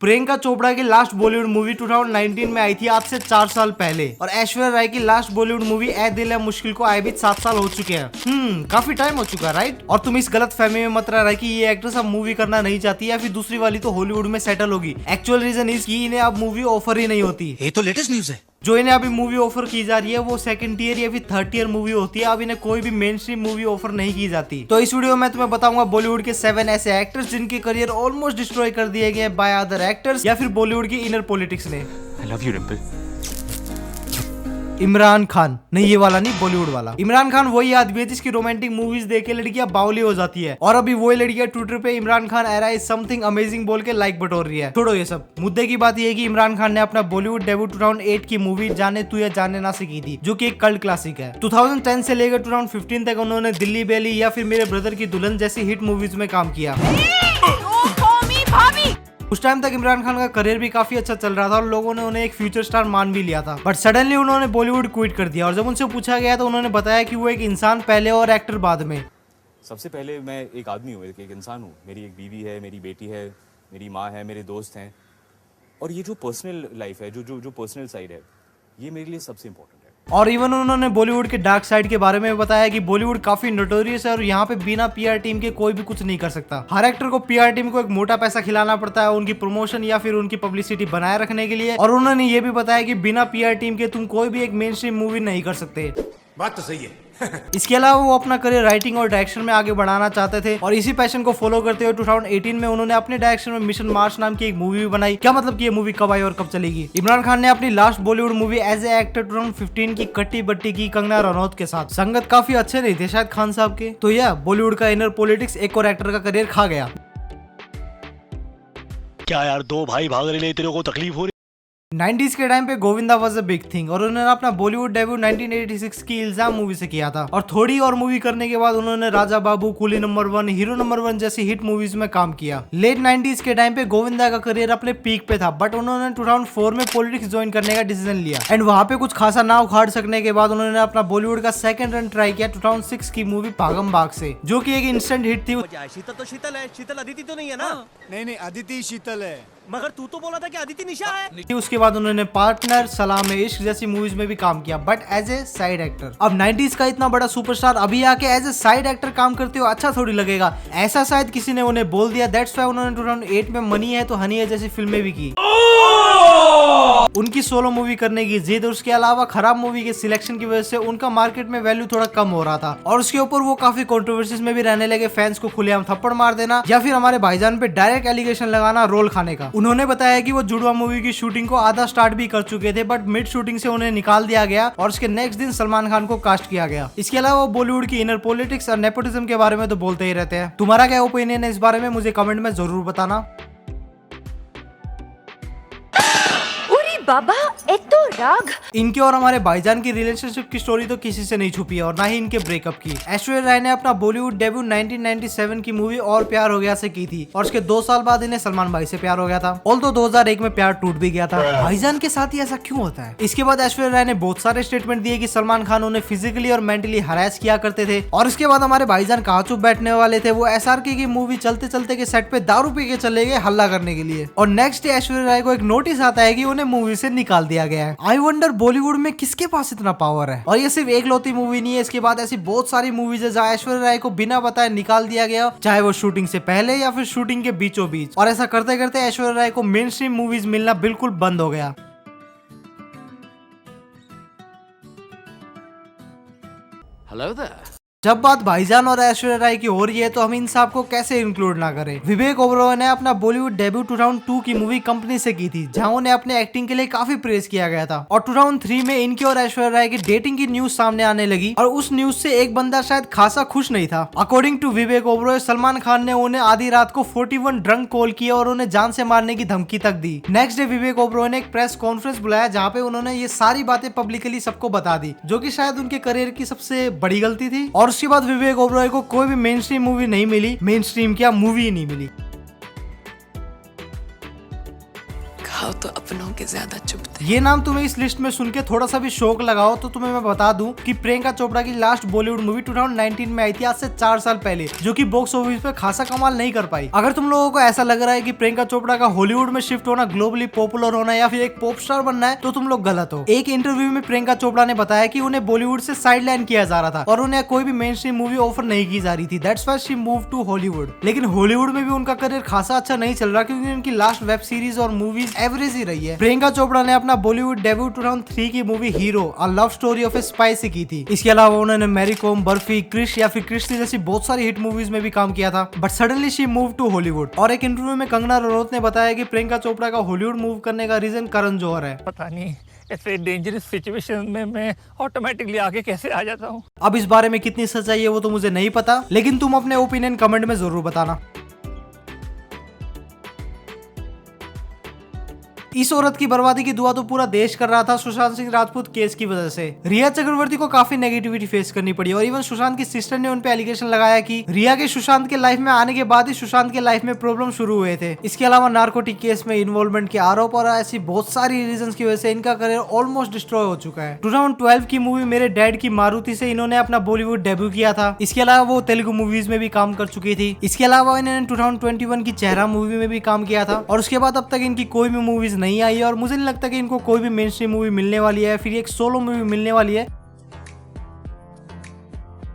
प्रियंका चोपड़ा की last Bollywood movie 2019 में आई थी, आज से 4 साल पहले। और ऐश्वर्या राय की लास्ट बॉलीवुड मूवी ए दिल है मुश्किल को आए भी 7 साल हो चुके हैं। काफी टाइम हो चुका है, राइट। और तुम इस गलत फहमी में मत रहा कि ये एक्ट्रेस अब मूवी करना नहीं चाहती या फिर दूसरी वाली तो हॉलीवुड में सेटल होगी। एक्चुअल रीजन इज कि इन्हें अब मूवी ऑफर ही नहीं होती। ये तो लेटेस्ट न्यूज है। जो इन्हें अभी मूवी ऑफर की जा रही है वो सेकंड ईयर या फिर थर्ड ईयर मूवी होती है। अब इन्हें कोई भी मेन स्ट्रीम मूवी ऑफर नहीं की जाती। तो इस वीडियो में तुम्हें बताऊंगा बॉलीवुड के 7 ऐसे एक्टर्स जिनके करियर ऑलमोस्ट डिस्ट्रॉय कर दिए गए बाय अदर एक्टर्स या फिर बॉलीवुड की इनर पॉलिटिक्स ने। I love you Rimpal. Imran Khan, नहीं ये वाला नहीं, बॉलीवुड वाला। इमरान खान वही आदमी है जिसकी रोमांटिक मूवीज देख के लड़कियां बावली हो जाती है। और अभी वही लड़कियां ट्विटर पे Imran Khan era is something amazing बोल के लाइक बटोर रही है। छोड़ो ये सब, मुद्दे की बात ये है कि इमरान खान ने अपना बॉलीवुड डेब्यू 2008 की मूवी जाने तू या जाने ना से की थी, जो कि एक कल्ट क्लासिक है। 2010 से लेकर 2015 तक उन्होंने दिल्ली बेली या फिर मेरे ब्रदर की दुल्हन जैसी हिट मूवीज में काम किया। उस टाइम तक इमरान खान का करियर भी काफी अच्छा चल रहा था और लोगों ने उन्हें एक फ्यूचर स्टार मान भी लिया था। बट सडनली उन्होंने बॉलीवुड क्विट कर दिया। और जब उनसे पूछा गया तो उन्होंने बताया कि वो एक इंसान पहले और एक्टर बाद में। सबसे पहले मैं एक आदमी हूँ, एक इंसान हूँ। मेरी एक बीवी है, मेरी बेटी है, मेरी माँ है, मेरे दोस्त हैं। और ये जो पर्सनल लाइफ है, जो पर्सनल साइड है, ये मेरे लिए सबसे इम्पोर्टेंट है। और इवन उन्होंने बॉलीवुड के डार्क साइड के बारे में बताया कि बॉलीवुड काफी नोटोरियस है और यहाँ पे बिना पीआर टीम के कोई भी कुछ नहीं कर सकता। हर एक्टर को पीआर टीम को एक मोटा पैसा खिलाना पड़ता है उनकी प्रमोशन या फिर उनकी पब्लिसिटी बनाए रखने के लिए। और उन्होंने ये भी बताया कि बिना पीआर टीम के तुम कोई भी एक मेन स्ट्रीम मूवी नहीं कर सकते। बात तो सही है। इसके अलावा वो अपना करियर राइटिंग और डायरेक्शन में आगे बढ़ाना चाहते थे और इसी पैशन को फॉलो करते हुए 2018 में उन्होंने अपने डायरेक्शन में मिशन मार्स नाम की एक मूवी भी बनाई। क्या मतलब कि ये मूवी कब आई और कब चलेगी। इमरान खान ने अपनी last Bollywood movie as a actor 2015 की कट्टी बट्टी की कंगना रनौत के साथ। संगत काफी अच्छे नहीं थे शायद खान साहब के। तो यह बॉलीवुड का इनर पॉलिटिक्स एक और एक्टर का करियर खा गया। क्या यार, दो भाई भाग रहे, तेरे को तकलीफ हो रही। 90s के टाइम पे Govinda was a big thing और उन्होंने अपना बॉलीवुड डेब्यू 1986 की इल्जाम मूवी से किया था। और थोड़ी और मूवी करने के बाद उन्होंने Raja Babu, coolie number 1, hero number 1 जैसी हिट मूवीज में काम किया। लेट 90s के टाइम पे गोविंदा का करियर अपने पीक पे था बट उन्होंने 2004 में पॉलिटिक्स ज्वाइन करने का डिसीजन लिया। एंड वहाँ पे कुछ खासा नाव उखाड़ सकने के बाद उन्होंने अपना बॉलीवुड का सेकंड रन ट्राई किया 2006 की मूवी भागम भाग से, जो की एक इंस्टेंट हिट थी। शीतल तो शीतल है, शीतल अदिति तो नहीं है ना? नहीं, अदिति शीतल है। मगर तू तो बोला था कि अदिति निशा है। उसके बाद उन्होंने पार्टनर, सलाम इश्क जैसी मूवीज में भी काम किया but as a side actor. अब 90s का इतना बड़ा सुपरस्टार अभी आके एज ए साइड एक्टर काम करते हो अच्छा थोड़ी लगेगा। ऐसा शायद किसी ने उन्हें बोल दिया। दैट्स व्हाई उन्होंने 2008 में मनी है तो हनी है जैसी फिल्में भी की। उनकी सोलो मूवी करने की जिद और उसके अलावा खराब मूवी के सिलेक्शन की वजह से उनका मार्केट में वैल्यू थोड़ा कम हो रहा था। और उसके ऊपर वो काफी कंट्रोवर्सीज में भी रहने लगे। फैंस को खुलेआम थप्पड़ मार देना या फिर हमारे भाईजान पे डायरेक्ट एलिगेशन लगाना रोल खाने का। उन्होंने बताया कि वो जुड़वा मूवी की शूटिंग को आधा स्टार्ट भी कर चुके थे बट मिड शूटिंग से उन्हें निकाल दिया गया और उसके नेक्स्ट दिन सलमान खान को कास्ट किया गया। इसके अलावा वो बॉलीवुड की इनर पॉलिटिक्स और नेपोटिज्म के बारे में तो बोलते ही रहते हैं। तुम्हारा क्या ओपिनियन है इस बारे में मुझे कमेंट में जरूर बताना। बाबा एक तो राग। इनके और हमारे भाईजान की रिलेशनशिप की स्टोरी तो किसी से नहीं छुपी है और ना ही इनके ब्रेकअप की। ऐश्वर्या राय ने अपना बॉलीवुड डेब्यू 1997 की मूवी और प्यार हो गया से की थी और उसके 2 साल बाद इन्हें सलमान भाई से प्यार हो गया था। ऑल्दो 2001 में प्यार टूट भी गया था। भाईजान के साथ ही ऐसा क्यों होता है। इसके बाद ऐश्वर्या राय ने बहुत सारे स्टेटमेंट दिए कि सलमान खान उन्हें फिजिकली और मेंटली हरास किया करते थे। और इसके बाद हमारे भाईजान कहाँ चुप बैठने वाले थे, वो SRK की मूवी चलते चलते के सेट पे दारू पी के चले गए हल्ला करने के लिए। और नेक्स्ट डे ऐश्वर्या राय को एक नोटिस आता है कि उन्हें मूवी से निकाल दिया गया है। आई वंडर बॉलीवुड में किसके पास इतना पावर है। और ये सिर्फ एक लौती मूवी नहीं है, इसके बाद ऐसी बहुत सारी मूवीज है जहाँ ऐश्वर्या राय को बिना बताए निकाल दिया गया, चाहे वो शूटिंग से पहले या फिर शूटिंग के बीचों बीच। और ऐसा करते करते ऐश्वर्या राय को मेन स्ट्रीम मूवीज मिलना बिल्कुल बंद हो गया। Hello there. जब बात भाईजान और ऐश्वर्या राय की हो रही है तो हम इन सब को कैसे इंक्लूड ना करें। विवेक ओबरॉय ने अपना बॉलीवुड डेब्यू 2002 की मूवी कंपनी से की थी जहां उन्हें अपने एक्टिंग के लिए काफी प्रेज किया गया था। और 2003 में इनकी और ऐश्वर्या राय की डेटिंग की न्यूज सामने आने लगी और उस न्यूज से एक बंदा शायद खासा खुश नहीं था। अकॉर्डिंग टू विवेक ओबरॉय, सलमान खान ने उन्हें आधी रात को 41 ड्रंक कॉल किया और उन्हें जान से मारने की धमकी तक दी। नेक्स्ट डे विवेक ओबरॉय ने एक प्रेस कॉन्फ्रेंस बुलाया जहाँ पे उन्होंने ये सारी बातें पब्लिकली सबको बता दी, जो की शायद उनके करियर की सबसे बड़ी गलती थी। और उसके बाद विवेक ओबरॉय को कोई भी मेन स्ट्रीम मूवी नहीं मिली, मेन स्ट्रीम क्या मूवी ही नहीं मिली। घाव तो अपनों के ज्यादा चुभते। ये नाम तुम्हें इस लिस्ट में सुन के थोड़ा सा भी शौक लगाओ तो तुम्हें मैं बता दूं कि प्रियंका चोपड़ा की लास्ट बॉलीवुड मूवी 2019 में आई थी, आज से 4 साल पहले, जो कि बॉक्स ऑफिस पे खासा कमाल नहीं कर पाई। अगर तुम लोगों को ऐसा लग रहा है कि प्रियंका चोपड़ा का हॉलीवुड में शिफ्ट होना, ग्लोबली पॉपुलर होना या फिर एक पॉप स्टार बनना है, तो तुम लोग गलत हो। एक इंटरव्यू में प्रियंका चोपड़ा ने बताया कि उन्हें बॉलीवुड से साइडलाइन किया जा रहा था और उन्हें कोई भी मेन स्ट्रीम मूवी ऑफर नहीं की जा रही थी। That's why she move to Hollywood. लेकिन हॉलीवुड में भी उनका करियर खासा अच्छा नहीं चल रहा, क्योंकि उनकी लास्ट वेब सीरीज और मूवीज एवरेज ही रही है। प्रियंका चोपड़ा ने अपना बॉलीवुड डेब्यू 2003 की movie hero a love story of A spy से की थी। इसके अलावा उन्होंने मैरी कॉम, बर्फी, क्रिश या फिर क्रिस्टी जैसी बहुत सारी हिट मूवीज में भी काम किया था। But suddenly she move to Hollywood. और एक इंटरव्यू में कंगना रनौत ने बताया कि प्रियंका चोपड़ा का हॉलीवुड मूव करने का रीजन करण जौहर है। पता नहीं ऐसे डेंजरस सिचुएशन में मैं ऑटोमेटिकली आगे कैसे आ जाता हूँ। अब इस बारे में कितनी सच्चाई है वो तो मुझे नहीं पता, लेकिन तुम अपने ओपिनियन कमेंट में जरूर बताना। इस औरत की बर्बादी की दुआ तो पूरा देश कर रहा था सुशांत सिंह राजपूत केस की वजह से। रिया चक्रवर्ती को काफी नेगेटिविटी फेस करनी पड़ी और इवन सुशांत की सिस्टर ने उन पे एलिगेशन लगाया कि रिया के सुशांत के लाइफ में आने के बाद ही सुशांत के लाइफ में प्रॉब्लम शुरू हुए थे। इसके अलावा नार्कोटिक केस में इन्वॉल्वमेंट के आरोप और ऐसी बहुत सारी रीजंस की वजह से इनका करियर ऑलमोस्ट डिस्ट्रॉय हो चुका है। 2012 की मूवी मेरे डैड की मारुति से इन्होंने अपना बॉलीवुड डेब्यू किया था। इसके अलावा वो तेलुगु मूवीज में भी काम कर चुकी थी। इसके अलावा इन्होंने 2021 की चेहरा मूवी में भी काम किया था और उसके बाद अब तक इनकी कोई भी मूवीज नहीं आई है और मुझे नहीं लगता कि इनको कोई भी मेन स्ट्रीम मूवी मिलने वाली है, फिर एक सोलो मूवी मिलने वाली है।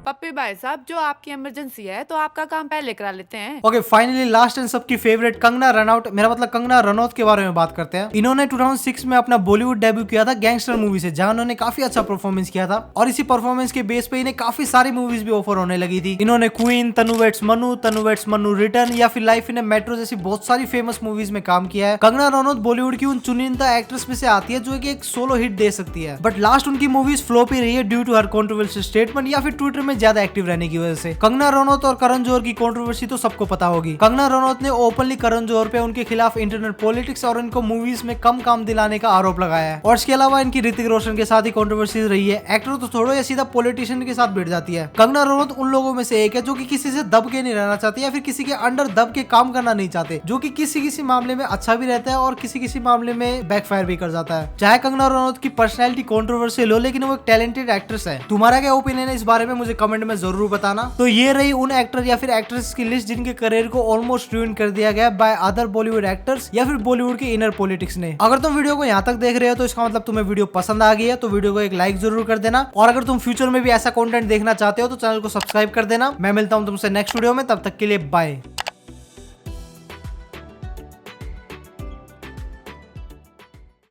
पप्पी भाई साहब, जो आपकी इमरजेंसी है तो आपका काम पहले करा लेते हैं। ओके, फाइनली लास्ट एंड सबकी फेवरेट कंगना रनौत, मेरा मतलब कंगना रनौत के बारे में बात करते हैं। इन्होंने 2006 में अपना बॉलीवुड डेब्यू किया था गैंगस्टर मूवी से, जहां उन्होंने काफी अच्छा परफॉर्मेंस किया था और इसी परफॉर्मेंस के बेस पे इन्हें काफी सारी मूवीज भी ऑफर होने लगी थी। इन्होंने क्वीन, तनु वेट्स मनु रिटर्न या फिर लाइफ इन ए मेट्रो जैसी बहुत सारी फेमस मूवीज में काम किया है। कंगना रनौत बॉलीवुड की उन चुनिंदा एक्ट्रेस में से आती है जो कि एक सोलो हिट दे सकती है, बट लास्ट उनकी मूवीज फ्लॉप ही रही है due to her controversial statement या फिर ट्विटर में ज्यादा एक्टिव रहने की वजह से। कंगना रनौत और करण जौहर की कंट्रोवर्सी तो सबको पता होगी। कंगना रनौत ने ओपनली करण जौहर पे उनके खिलाफ इंटरनेट पॉलिटिक्स और इनको मूवीज में कम काम दिलाने का आरोप लगाया है। और इसके अलावा इनकी ऋतिक रोशन के साथ ही कंट्रोवर्सी रही है। एक्टर तो छोड़ो, या सीधा पॉलिटिशियन के साथ भिड़ जाती है। कंगना रनौत उन लोगों में से एक है जो कि किसी से दब के नहीं रहना चाहती या फिर किसी के अंडर दब के काम करना नहीं चाहते, जो कि किसी किसी मामले में अच्छा भी रहता है और किसी किसी मामले में बैकफायर भी कर जाता है। चाहे कंगना रनौत की पर्सनैलिटी कंट्रोवर्शियल हो, लेकिन वो एक टैलेंटेड एक्ट्रेस है। तुम्हारा क्या ओपिनियन है इस बारे में मुझे कमेंट में जरूर बताना। तो ये रही उन एक्टर या फिर एक्ट्रेस की लिस्ट जिनके करियर को ऑलमोस्ट रूइन कर दिया गया बाय अदर बॉलीवुड एक्टर्स या फिर बॉलीवुड के इनर पॉलिटिक्स ने। अगर तुम वीडियो को यहाँ तक देख रहे हो तो इसका मतलब तुम्हें वीडियो पसंद आ गई है, तो वीडियो को एक लाइक जरूर कर देना। और अगर तुम फ्यूचर में भी ऐसा कंटेंट देखना चाहते हो तो चैनल को सब्सक्राइब कर देना। मैं मिलता हूँ तुमसे नेक्स्ट वीडियो में, तब तक के लिए बाय।